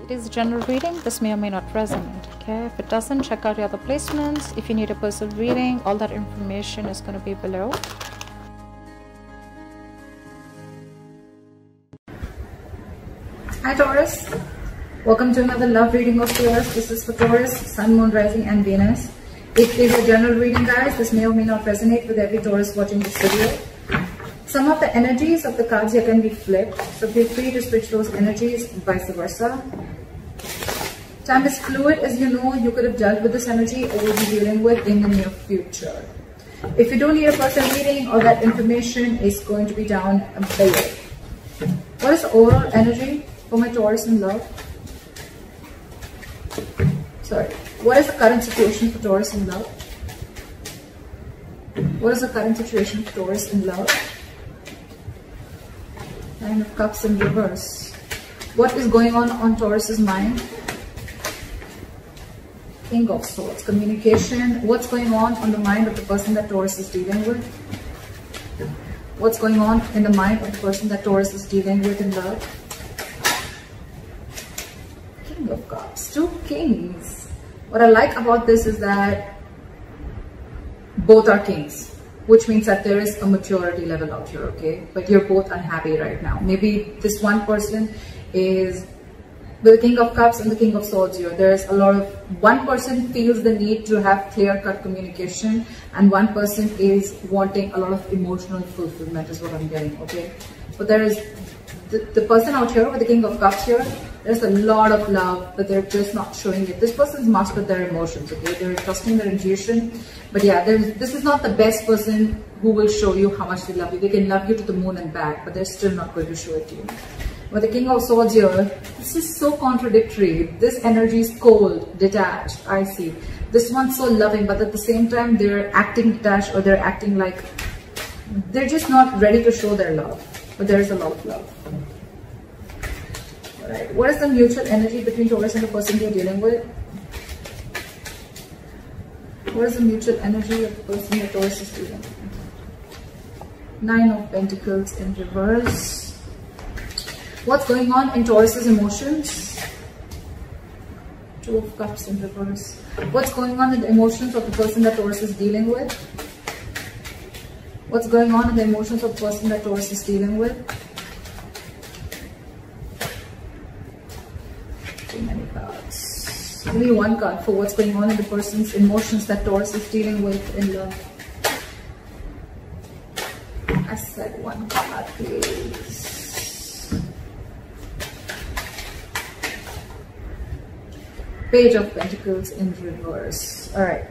It is a general reading. This may or may not resonate. Okay, if it doesn't, check out your other placements. If you need a personal reading, all that information is going to be below. Hi Taurus, welcome to another love reading of yours. This is for Taurus, Sun, Moon, Rising and Venus. It is a general reading, guys. This may or may not resonate with every Taurus watching this video. Some of the energies of the cards here can be flipped, so feel free to switch those energies, vice versa. Time is fluid, as you know. You could have dealt with this energy or will be dealing with in the near future. If you don't need a personal reading, all that information is going to be down below. What is the overall energy for my Taurus in love? Sorry. What is the current situation for Taurus in love? What is the current situation for Taurus in love? Nine of Cups in reverse. What is going on Taurus's mind? King of Swords. Communication. What's going on the mind of the person that Taurus is dealing with? What's going on in the mind of the person that Taurus is dealing with in love? King of Cups. Two kings. What I like about this is that both are kings, which means that there is a maturity level out here, okay? But you're both unhappy right now. Maybe this one person is with the King of Cups and the King of Swords here. There's a lot of, one person feels the need to have clear-cut communication and one person is wanting a lot of emotional fulfillment is what I'm getting, okay? But there is the person out here with the King of Cups here, there's a lot of love, but they're just not showing it. This person's mastered their emotions, okay? They're trusting their intuition. But yeah, this is not the best person who will show you how much they love you. They can love you to the moon and back, but they're still not going to show it to you. With the King of Swords here, this is so contradictory. This energy is cold, detached, I see. This one's so loving, but at the same time, they're acting detached or they're acting like they're just not ready to show their love. But there is a lot of love. Alright, what is the mutual energy between Taurus and the person you're dealing with? What is the mutual energy of the person that Taurus is dealing with? Nine of Pentacles in reverse. What's going on in Taurus's emotions? Two of Cups in reverse. What's going on in the emotions of the person that Taurus is dealing with? What's going on in the emotions of the person that Taurus is dealing with? Too many cards. Give me one card for what's going on in the person's emotions that Taurus is dealing with in love. I said one card, please. Page of Pentacles in reverse. Alright.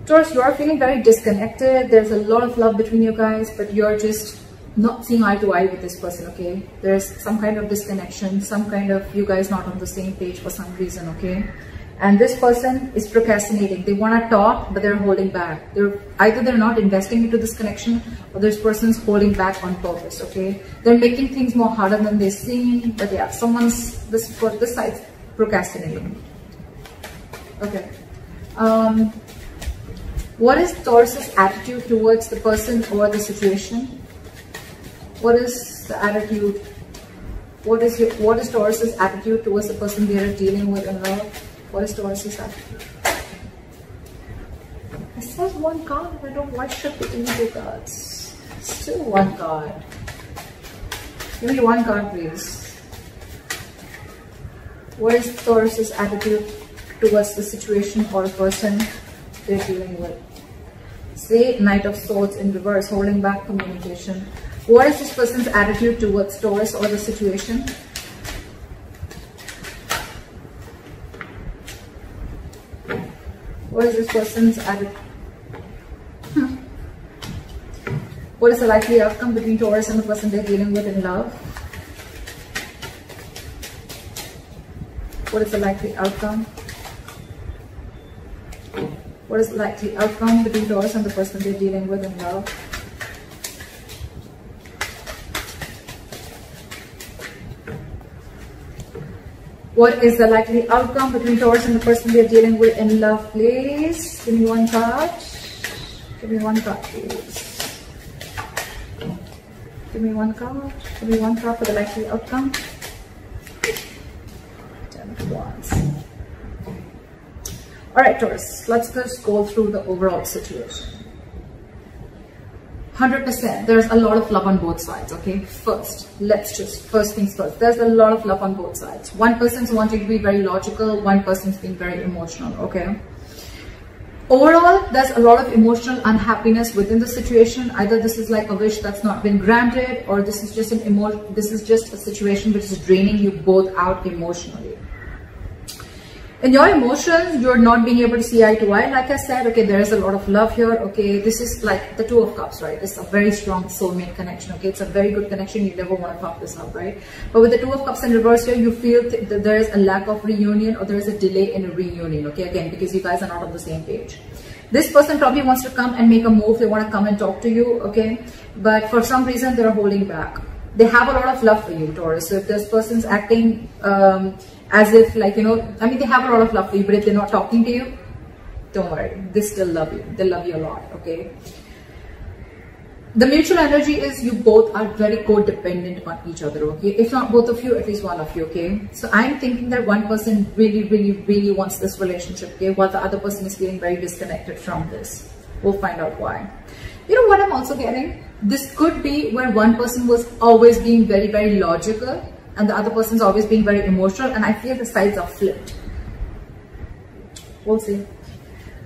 Taurus, you are feeling very disconnected. There's a lot of love between you guys, but you're just not seeing eye to eye with this person, okay? There's some kind of disconnection, some kind of you guys not on the same page for some reason, okay? And this person is procrastinating. They want to talk, but they're holding back. Either they're not investing into this connection or this person's holding back on purpose, okay? They're making things more harder than they seem, but yeah, this side's procrastinating. Okay. What is Taurus's attitude towards the person or the situation? What is the attitude? What is Taurus's attitude towards the person they are dealing with in love? What is Taurus's attitude? I said one card. I don't. Why should be in two cards? Still one card. Give me one card, please. What is Taurus's attitude towards the situation or person they're dealing with? Say Knight of Swords in reverse, holding back communication. What is this person's attitude towards Taurus or the situation? What is this person's attitude? What is the likely outcome between Taurus and the person they're dealing with in love? What is the likely outcome? What is the likely outcome between Taurus and the person they're dealing with in love? What is the likely outcome between Taurus and the person they're dealing with in love, please? Give me one card. Give me one card, please. Give me one card. Give me one card for the likely outcome. 10 of Wands. Alright, Taurus, let's just go through the overall situation. 100%, there's a lot of love on both sides, okay? First things first. There's a lot of love on both sides. One person's wanting to be very logical, one person's being very emotional, okay? Overall, there's a lot of emotional unhappiness within the situation. Either this is like a wish that's not been granted, or this is just a situation which is draining you both out emotionally. In your emotions, you're not being able to see eye to eye. Like I said, okay, there is a lot of love here. Okay, this is like the Two of Cups, right? It's a very strong soulmate connection. Okay, it's a very good connection. You never want to fuck this up, right? But with the Two of Cups in reverse here, you feel that there is a lack of reunion, or there is a delay in a reunion. Okay, again, because you guys are not on the same page. This person probably wants to come and make a move. They want to come and talk to you. Okay, but for some reason they're holding back. They have a lot of love for you, Taurus. So if this person's acting as if, like, you know, I mean, they have a lot of love for you, but if they're not talking to you, don't worry, they still love you. They love you a lot, okay? The mutual energy is you both are very codependent on each other, okay? If not both of you, at least one of you, okay? So I'm thinking that one person really wants this relationship, okay? While the other person is feeling very disconnected from this. We'll find out why. You know what I'm also getting? This could be where one person was always being very logical, and the other person's always being very emotional, and I feel the sides are flipped. We'll see.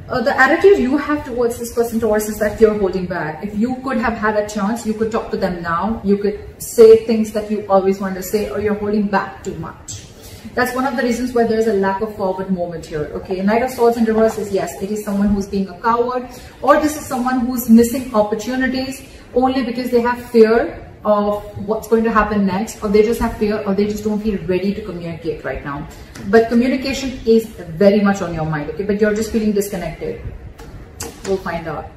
The attitude you have towards this person, Taurus, is that you're holding back. If you could have had a chance, you could talk to them now. You could say things that you always wanted to say, or you're holding back too much. That's one of the reasons why there's a lack of forward movement here, okay? Knight of Swords in reverse is, yes, it is someone who's being a coward, or this is someone who's missing opportunities only because they have fear of what's going to happen next, or they just have fear, or they just don't feel ready to communicate right now. But communication is very much on your mind, okay? But you're just feeling disconnected. We'll find out.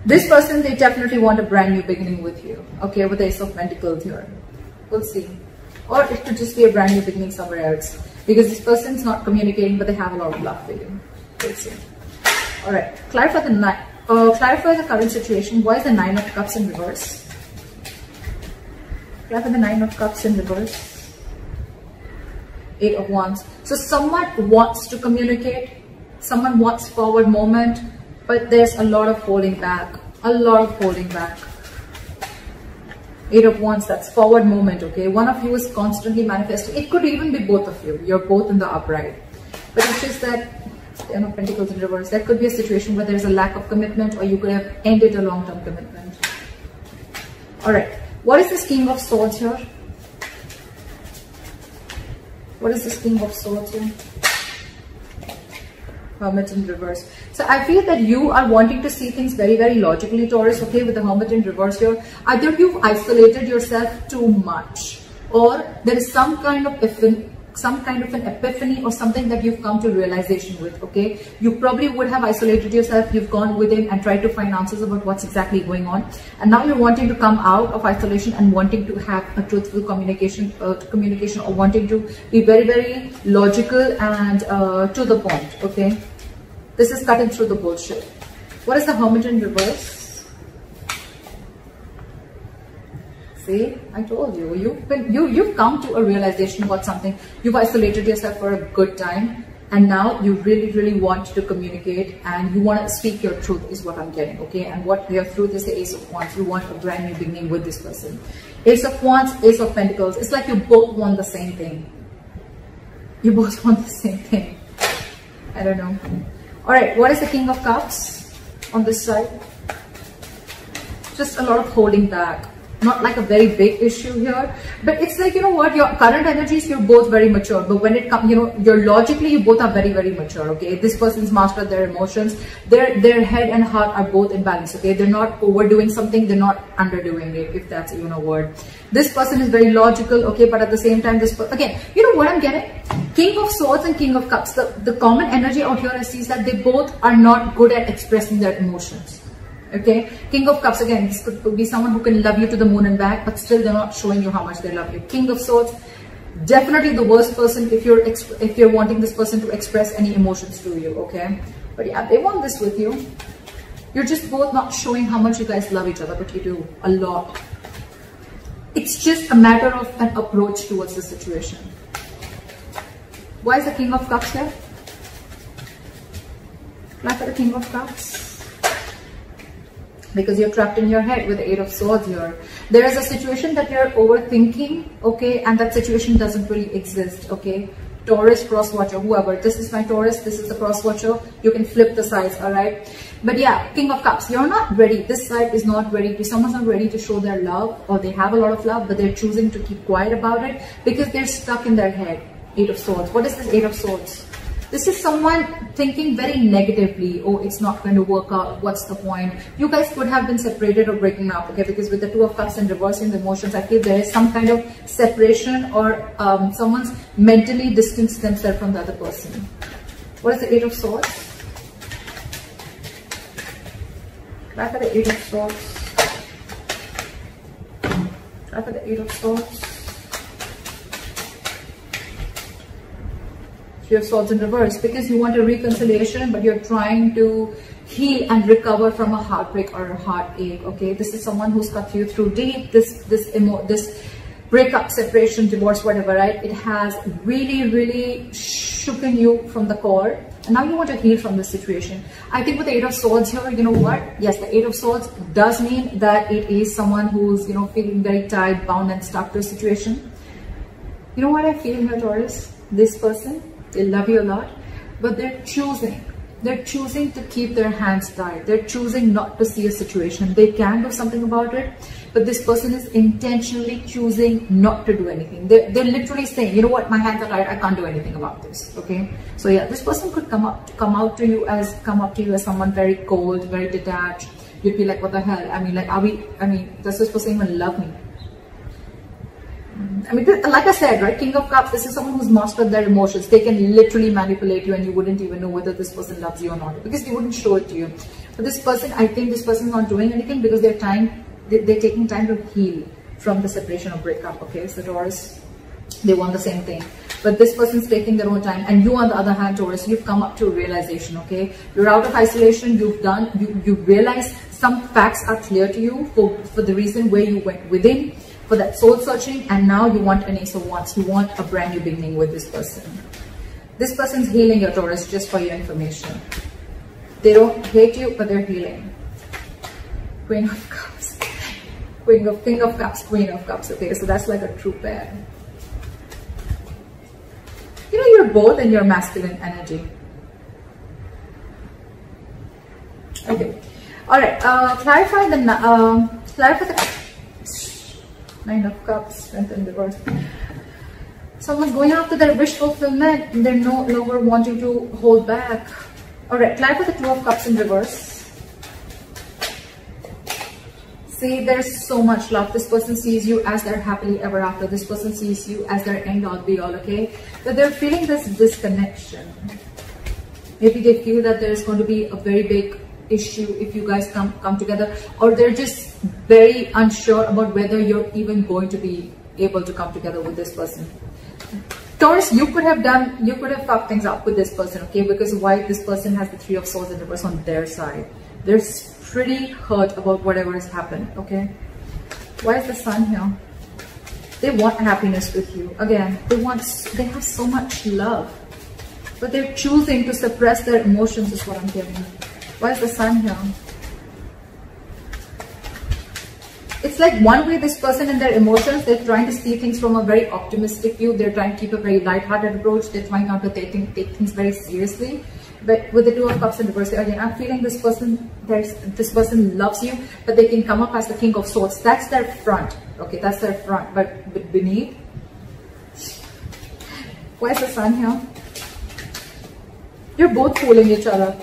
This person, they definitely want a brand new beginning with you, okay? With the Ace of Pentacles here. We'll see. Or it could just be a brand new beginning somewhere else, because this person's not communicating, but they have a lot of love for you. We'll see. All right, clarify the current situation. Why is the Nine of Cups in reverse? Clarify the Nine of Cups in reverse. Eight of Wands. So someone wants to communicate, someone wants forward movement, but there's a lot of holding back. A lot of holding back. Eight of Wands, that's forward movement, okay? One of you is constantly manifesting. It could even be both of you. You're both in the upright. But it's just that, Ten of Pentacles in reverse, that could be a situation where there's a lack of commitment, or you could have ended a long-term commitment. Alright, what is this King of Swords here? What is this King of Swords here? Hermit in reverse. So I feel that you are wanting to see things very logically, Taurus, okay, with the Hermit in reverse here. Either you've isolated yourself too much, or there is some kind of an epiphany or something that you've come to realization with, okay? You probably would have isolated yourself, you've gone within and tried to find answers about what's exactly going on, and now you're wanting to come out of isolation and wanting to have a truthful communication, or wanting to be very logical and to the point, okay? This is cutting through the bullshit. What is the Hermit in reverse? See, I told you, you've come to a realization about something. You've isolated yourself for a good time, and now you really want to communicate, and you want to speak your truth is what I'm getting, okay? And what your truth is the Ace of Wands. You want a brand new beginning with this person. Ace of Wands, Ace of Pentacles. It's like you both want the same thing. You both want the same thing. I don't know. Alright, what is the King of Cups on this side? Just a lot of holding back. Not like a very big issue here, but it's like, you know what, your current energies, you're both very mature, but when it comes, you know, you're logically, you both are very mature, okay? This person's mastered their emotions, their head and heart are both in balance, okay? They're not overdoing something, they're not underdoing it, if that's even a word. This person is very logical, okay, but at the same time, again, you know what I'm getting? King of Swords and King of Cups, the common energy out here I see is that they both are not good at expressing their emotions. Okay, King of Cups, again, this could be someone who can love you to the moon and back, but still they're not showing you how much they love you. King of Swords, definitely the worst person if you're wanting this person to express any emotions to you, okay? But yeah, they want this with you. You're just both not showing how much you guys love each other, but you do a lot. It's just a matter of an approach towards the situation. Why is the King of Cups here? Why for the King of Cups? Because you're trapped in your head with the Eight of Swords here. There is a situation that you're overthinking, okay, and that situation doesn't really exist, okay. Taurus, cross watcher, whoever. This is my Taurus, this is the cross watcher. You can flip the sides, all right. But yeah, King of Cups, you're not ready. This side is not ready. Someone's not ready to show their love, or they have a lot of love, but they're choosing to keep quiet about it because they're stuck in their head. Eight of Swords. What is this Eight of Swords? This is someone thinking very negatively. Oh, it's not going to work out. What's the point? You guys could have been separated or breaking up, okay? Because with the Two of Cups and reversing the emotions, I feel there is some kind of separation, or someone's mentally distanced themselves from the other person. What is the Eight of Swords? Try for the Eight of Swords. Try for the Eight of Swords. Three of Swords in reverse, because you want a reconciliation, but you're trying to heal and recover from a heartbreak or a heartache, okay? This is someone who's cut you through deep. This breakup, separation, divorce, whatever, right? It has really shooken you from the core, and now you want to heal from this situation. I think with the Eight of Swords here, you know what? Yes, the Eight of Swords does mean that it is someone who's, you know, feeling very tied, bound, and stuck to a situation. You know what I feel here, Taurus? This person, they love you a lot, but they're choosing to keep their hands tied. They're choosing not to see a situation. They can do something about it, but this person is intentionally choosing not to do anything. They're literally saying, you know what, my hands are tied, I can't do anything about this, okay? So yeah, this person could come up to you as someone very cold, very detached. You'd be like, what the hell? I mean, like, does this person even love me? I mean, like I said, right, King of Cups, this is someone who's mastered their emotions. They can literally manipulate you, and you wouldn't even know whether this person loves you or not, because they wouldn't show it to you. But this person, I think this person is not doing anything because they're taking time to heal from the separation or breakup, okay? So Taurus, they want the same thing. But this person's taking their own time, and you, on the other hand, Taurus, you've come up to a realization, okay? You're out of isolation, you realize some facts are clear to you for the reason where you went within, for that soul searching, and now you want an Ace of Wands. You want a brand new beginning with this person. This person's healing your Taurus, just for your information. They don't hate you, but they're healing. Queen of Cups. King of Cups, Queen of Cups. Okay, so that's like a true pair. You know, you're both in your masculine energy. Okay. Alright, clarify the Nine of Cups, Strength in reverse. Someone's going after their wish fulfillment. They're no longer wanting to hold back. Alright, clarify the Two of Cups in reverse. See, there's so much love. This person sees you as their happily ever after. This person sees you as their end all be all, okay? But they're feeling this disconnection. Maybe they feel that there's going to be a very big issue if you guys come together, or they're just very unsure about whether you're even going to be able to come together with this person. Taurus, you could have fucked things up with this person, okay? Because why this person has the Three of Swords in reverse on their side. They're pretty hurt about whatever has happened, okay? Why is the Sun here? They want happiness with you. Again, they have so much love, but they're choosing to suppress their emotions is what I'm getting. Why is the Sun here? It's like one way this person and their emotions, they're trying to see things from a very optimistic view. They're trying to keep a very light-hearted approach. They're trying not to take things very seriously. But with the Two of Cups in reverse, again, I'm feeling this person loves you, but they can come up as the King of Swords. That's their front. Okay, that's their front. But beneath, why is the Sun here? You're both fooling each other.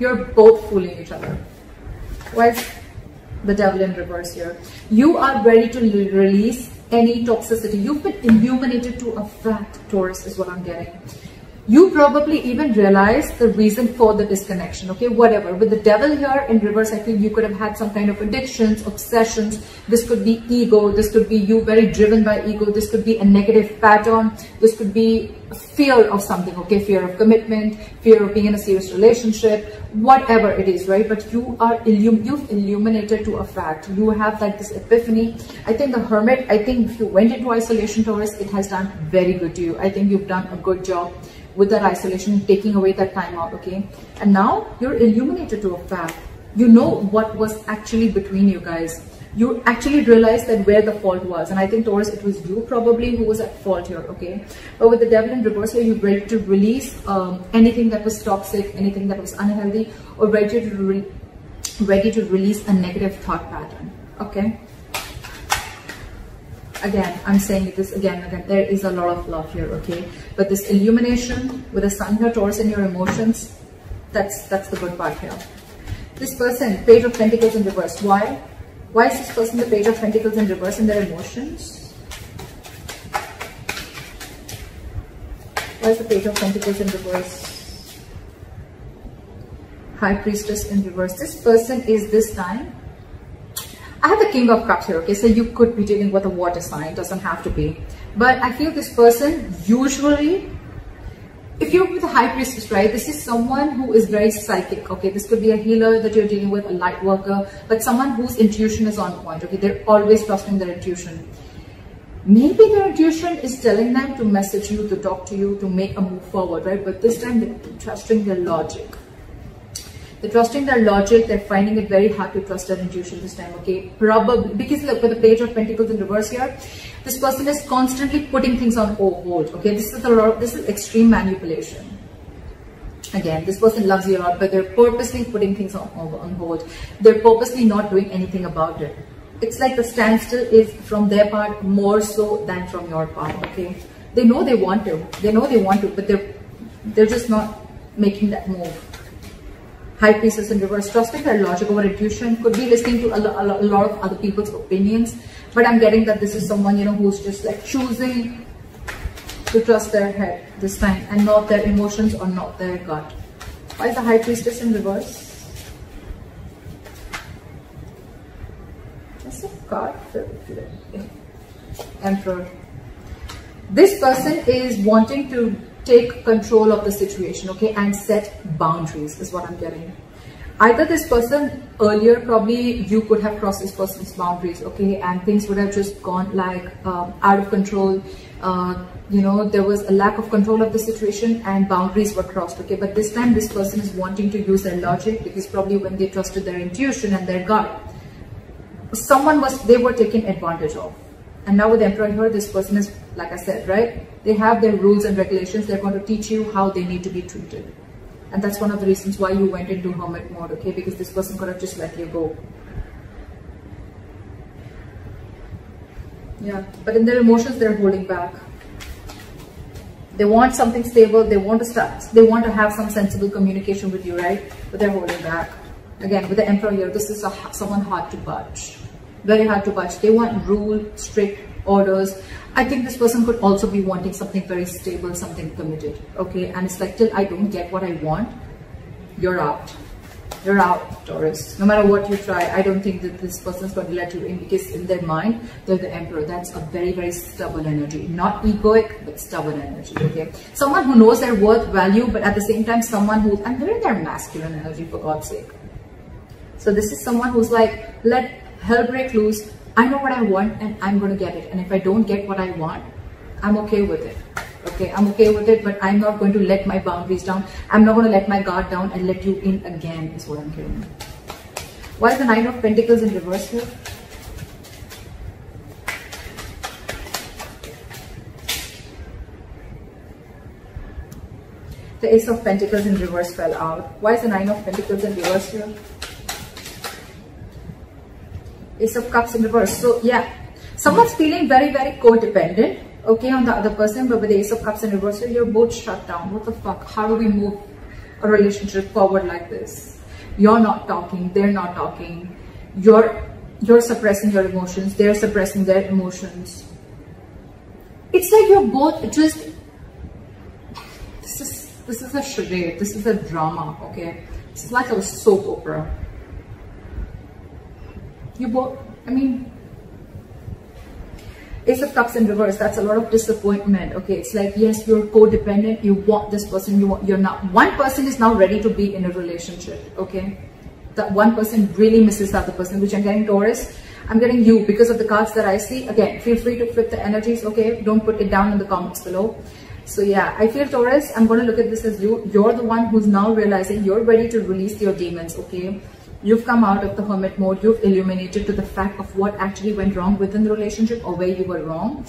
You're both fooling each other. Why is the Devil in reverse here? You are ready to release any toxicity. You've been illuminated to a fact, Taurus, is what I'm getting. You probably even realize the reason for the disconnection, okay, whatever. With the devil here in reverse, I feel you could have had some kind of addictions, obsessions. This could be ego. This could be you very driven by ego. This could be a negative pattern. This could be fear of something, okay, fear of commitment, fear of being in a serious relationship, whatever it is, right? But you are, you've illuminated to a fact. You have like this epiphany. I think the Hermit, I think if you went into isolation, Taurus, it has done very good to you. I think you've done a good job with that isolation, taking away that time out, okay? And now you're illuminated to a fact. You know what was actually between you guys. You actually realize that where the fault was. And I think, Taurus, it was you probably who was at fault here, okay? But with the devil in reverse here, you're ready to release anything that was toxic, anything that was unhealthy, or ready to release a negative thought pattern, okay? Again, I'm saying this again, there is a lot of love here, okay? But this illumination with the sun here, Taurus, in your emotions, that's the good part here. This person, Page of Pentacles in reverse. Why? Why is this person the Page of Pentacles in reverse in their emotions? Why is the Page of Pentacles in reverse? High Priestess in reverse. This person is this time, I have the King of Cups here, okay? So you could be dealing with a water sign, doesn't have to be. But I feel this person usually, if you're with a High Priestess, right, this is someone who is very psychic, okay? This could be a healer that you're dealing with, a light worker, but someone whose intuition is on point, okay? They're always trusting their intuition. Maybe their intuition is telling them to message you, to talk to you, to make a move forward, right? But this time they're trusting their logic. They're trusting their logic. They're finding it very hard to trust their intuition this time, okay? Probably, because look, with the Page of Pentacles in reverse here, this person is constantly putting things on hold, okay? This is extreme manipulation. Again, this person loves you a lot, but they're purposely putting things on hold. They're purposely not doing anything about it. It's like the standstill is from their part more so than from your part, okay? They know they want to. They know they want to, but they're just not making that move. High Priestess in reverse, trusting their logic over intuition, could be listening to a lot of other people's opinions, but I'm getting that this is someone, you know, who's just like choosing to trust their head this time and not their emotions or not their gut. Why is the High Priestess in reverse? That's a card. Emperor. This person is wanting to take control of the situation, okay, and set boundaries is what I'm getting. Either this person earlier, probably you could have crossed this person's boundaries, okay, and things would have just gone like out of control. You know, there was a lack of control of the situation and boundaries were crossed, okay? But this time this person is wanting to use their logic, because probably when they trusted their intuition and their gut, they were taken advantage of. And now with the Emperor here, this person is, like I said, right? They have their rules and regulations. They're going to teach you how they need to be treated. And that's one of the reasons why you went into hermit mode, okay? Because this person could have just let you go. Yeah, but in their emotions, they're holding back. They want something stable. They want to have some sensible communication with you, right? But they're holding back. Again, with the Emperor here, this is someone hard to budge. Very hard to budge. They want rule, strict orders. I think this person could also be wanting something very stable, something committed, okay? And it's like, till I don't get what I want, you're out. You're out, Taurus. No matter what you try, I don't think that this person is going to let you in, because in their mind, they're the Emperor. That's a very, very stubborn energy. Not egoic, but stubborn energy, okay? Someone who knows their worth, value, but at the same time, someone who, and they're in their masculine energy, for God's sake. So this is someone who's like, let hell break loose. I know what I want and I'm going to get it. And if I don't get what I want, I'm okay with it. Okay, I'm okay with it, but I'm not going to let my boundaries down. I'm not going to let my guard down and let you in again, is what I'm hearing. Why is the Nine of Pentacles in reverse here? The Ace of Pentacles in reverse fell out. Why is the Nine of Pentacles in reverse here? Ace of Cups in reverse. So yeah, someone's feeling very, very codependent, okay, on the other person, but with the Ace of Cups in reverse, you're both shut down. What the fuck? How do we move a relationship forward like this? You're not talking, they're not talking. You're suppressing your emotions, they're suppressing their emotions. It's like you're both just, this is This is a charade. This is a drama, okay? It's like a soap opera. You both, I mean, Ace of Cups in reverse, that's a lot of disappointment, okay? It's like, yes, you're codependent, you want this person, you're not. One person is now ready to be in a relationship, okay? That one person really misses the other person, which I'm getting Taurus. I'm getting you because of the cards that I see. Again, feel free to flip the energies, okay? Don't put it down in the comments below. So yeah, I feel Taurus, I'm going to look at this as you. You're the one who's now realizing you're ready to release your demons, okay? You've come out of the hermit mode. You've illuminated to the fact of what actually went wrong within the relationship or where you were wrong.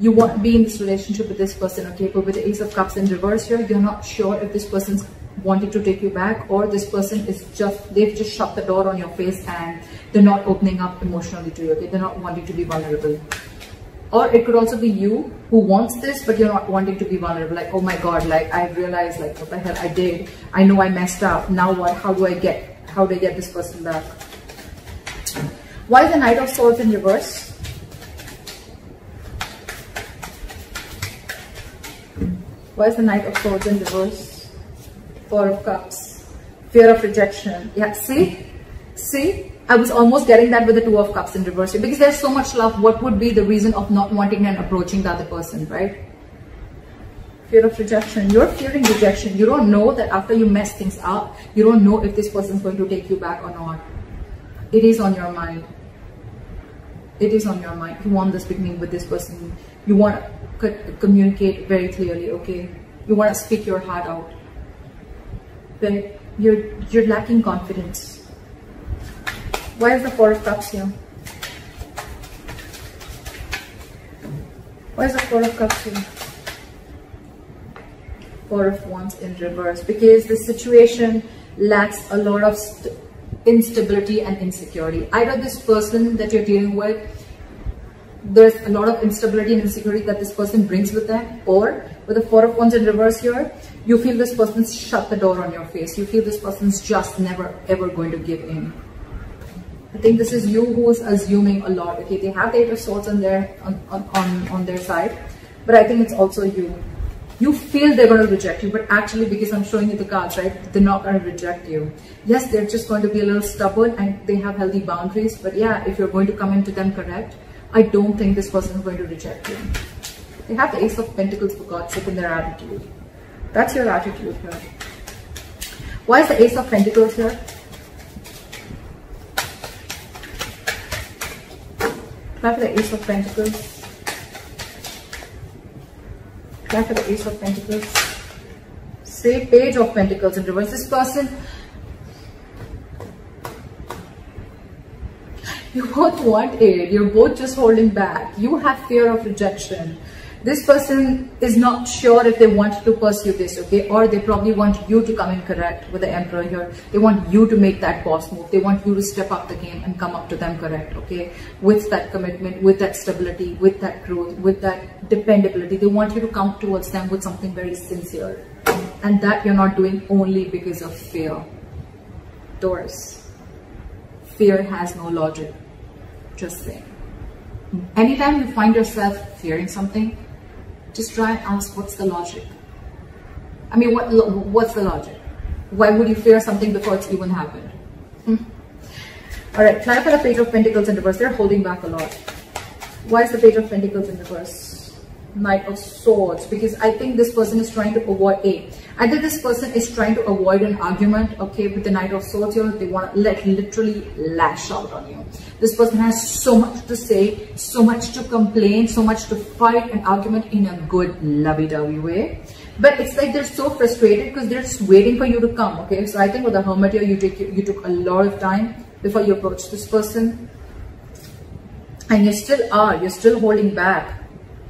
You want to be in this relationship with this person, okay? But with the Ace of Cups in reverse here, you're not sure if this person's wanting to take you back or this person is they've just shut the door on your face and they're not opening up emotionally to you, okay? They're not wanting to be vulnerable. Or it could also be you who wants this, but you're not wanting to be vulnerable. Like, oh my God, like I realized like what the hell I did. I know I messed up. Now what? How do I get this person back? Why is the Knight of Swords in reverse? Why is the Knight of Swords in reverse? Four of Cups. Fear of rejection. Yeah, see? I was almost getting that with the Two of Cups in reverse. Because there's so much love. What would be the reason of not wanting and approaching the other person, right? Fear of rejection. You're fearing rejection. You don't know that after you mess things up, you don't know if this person's going to take you back or not. It is on your mind. It is on your mind. You want this beginning with this person. You want to communicate very clearly, okay? You want to speak your heart out. But you're lacking confidence. Why is the Four of Cups here? Why is the Four of Cups here? Four of Wands in reverse. Because the situation lacks a lot of instability and insecurity. Either this person that you're dealing with, there's a lot of instability and insecurity that this person brings with them, or with the Four of Wands in reverse here, you feel this person's shut the door on your face. You feel this person's just never ever going to give in. I think this is you who is assuming a lot. Okay, they have the Eight of Swords on their side, but I think it's also you. You feel they're going to reject you, but actually, because I'm showing you the cards, right, they're not going to reject you. Yes, they're just going to be a little stubborn and they have healthy boundaries. But yeah, if you're going to come into them correct, I don't think this person is going to reject you. They have the Ace of Pentacles, for God's sake, in their attitude. That's your attitude here. Why is the Ace of Pentacles here? Try for the Ace of Pentacles. Try for the Ace of Pentacles. Say Page of Pentacles in reverse. This person, you both want it. You're both just holding back. You have fear of rejection. This person is not sure if they want to pursue this, okay? Or they probably want you to come in correct with the Emperor here. They want you to make that boss move. They want you to step up the game and come up to them correct, okay? With that commitment, with that stability, with that growth, with that dependability. They want you to come towards them with something very sincere. And that you're not doing only because of fear. Taurus. Fear has no logic. Just saying. Anytime you find yourself fearing something, just try and ask, what's the logic? I mean, what's the logic? Why would you fear something before it's even happened? All right, try for the Page of Pentacles in reverse. They're holding back a lot. Why is the Page of Pentacles in reverse? Knight of Swords. Because I think this person is trying to avoid either this person is trying to avoid an argument, okay, with the Knight of Swords here. They want to literally lash out on you. This person has so much to say, so much to complain, so much to fight an argument in a good lovey-dovey way. But it's like they're so frustrated because they're just waiting for you to come, okay? So I think with the Hermit here, you took a lot of time before you approached this person. And you're still holding back.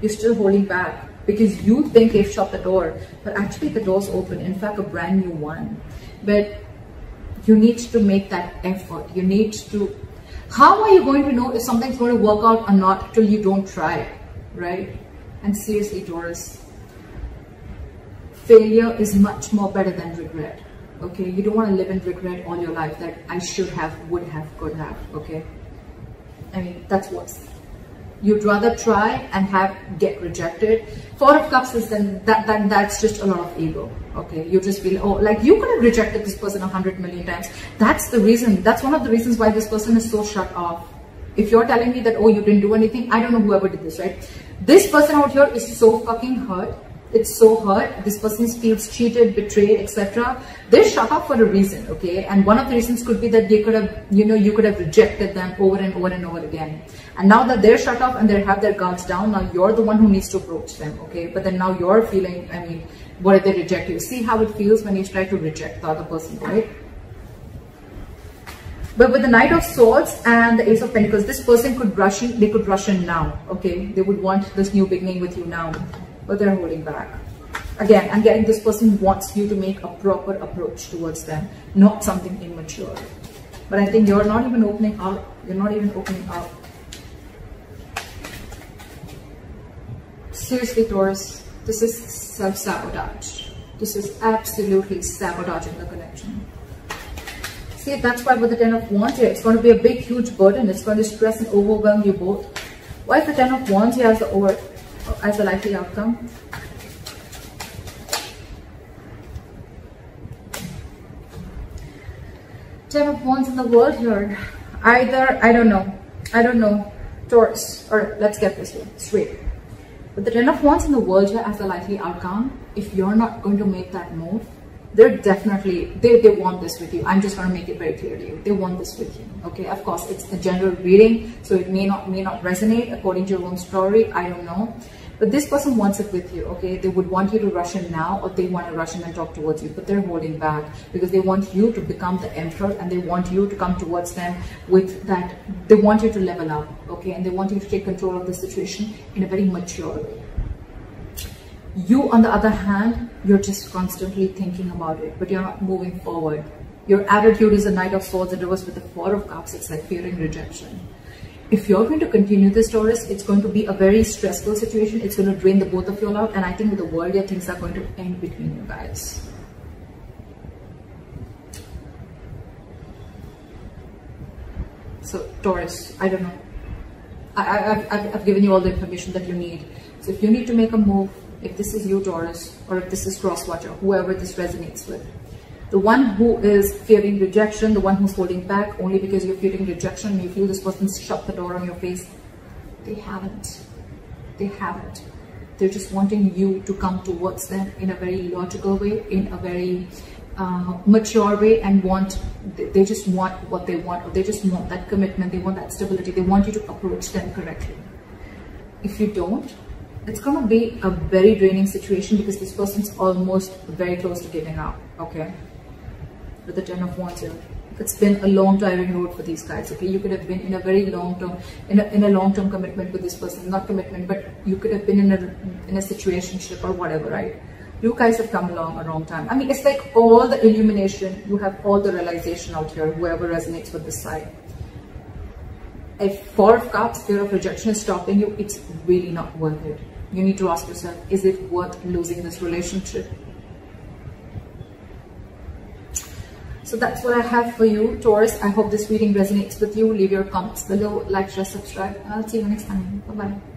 You're still holding back because you think they've shut the door, but actually the door's open. In fact, a brand new one. But you need to make that effort. You need to. How are you going to know if something's going to work out or not till you don't try, right? And seriously, Taurus, failure is much more better than regret. Okay, you don't want to live in regret all your life that I should have, would have, could have. Okay, I mean that's worse. You'd rather try and get rejected. Four of Cups is then that's just a lot of ego. Okay, you just feel, oh, like you could have rejected this person 100 million times. That's the reason. That's one of the reasons why this person is so shut off. If you're telling me that, oh, you didn't do anything, I don't know whoever did this, right? This person out here is so fucking hurt. It's so hurt. This person feels cheated, betrayed, etc. They're shut off for a reason, okay? And one of the reasons could be that they could have, you could have rejected them over and over and over again. And now that they're shut off and they have their guards down, now you're the one who needs to approach them, okay? But then now you're feeling, I mean, what if they reject you? See how it feels when you try to reject the other person, right? But with the Knight of Swords and the Ace of Pentacles, this person could rush in, they could rush in now, okay? They would want this new beginning with you now, but they're holding back. Again, I'm getting this person wants you to make a proper approach towards them, not something immature. But I think you're not even opening up. You're not even opening up. Seriously, Taurus, this is self-sabotage. This is absolutely sabotaging the connection. See, that's why with the Ten of Wands here, it's going to be a big, huge burden. It's going to stress and overwhelm you both. Why is the Ten of Wands here as the likely outcome? Ten of Wands in the world here. Either, I don't know, Taurus, or let's get this one straight. But the Ten of Wands in the world here as the likely outcome, if you're not going to make that move, they're definitely, they want this with you. I'm just going to make it very clear to you. They want this with you. Okay, of course, it's a general reading, so it may not resonate according to your own story. I don't know. But this person wants it with you, okay? They would want you to rush in now, or they want to rush in and talk towards you, but they're holding back because they want you to become the emperor, and they want you to come towards them with that. They want you to level up, okay? And they want you to take control of the situation in a very mature way. You, on the other hand, you're just constantly thinking about it, but you're not moving forward. Your attitude is a Knight of Swords and reversed with the Four of Cups. It's like fearing rejection. If you're going to continue this, Taurus, it's going to be a very stressful situation. It's going to drain the both of you out. And I think with the world here, things are going to end between you guys. So, Taurus, I don't know. I've given you all the information that you need. So if you need to make a move, if this is you, Taurus, or if this is Crosswatcher, whoever this resonates with, the one who is fearing rejection, the one who's holding back only because you're fearing rejection and you feel this person's shut the door on your face, they haven't. They haven't. They're just wanting you to come towards them in a very logical way, in a very mature way, and they just want what they want, or they just want that commitment, they want that stability, they want you to approach them correctly. If you don't, it's going to be a very draining situation because this person's almost very close to giving up, okay? With the Ten of Wands here. It's been a long tiring road for these guys, okay? You could have been in a very long-term, in a long-term commitment with this person. Not commitment, but you could have been in a situationship or whatever, right? You guys have come along a wrong time. I mean, it's like all the illumination, you have all the realization out here, whoever resonates with this side. If Four of Cups, fear of rejection is stopping you, it's really not worth it. You need to ask yourself, is it worth losing this relationship? So that's what I have for you, Taurus. I hope this reading resonates with you. Leave your comments below, like, share, subscribe, and I'll see you next time. Bye-bye.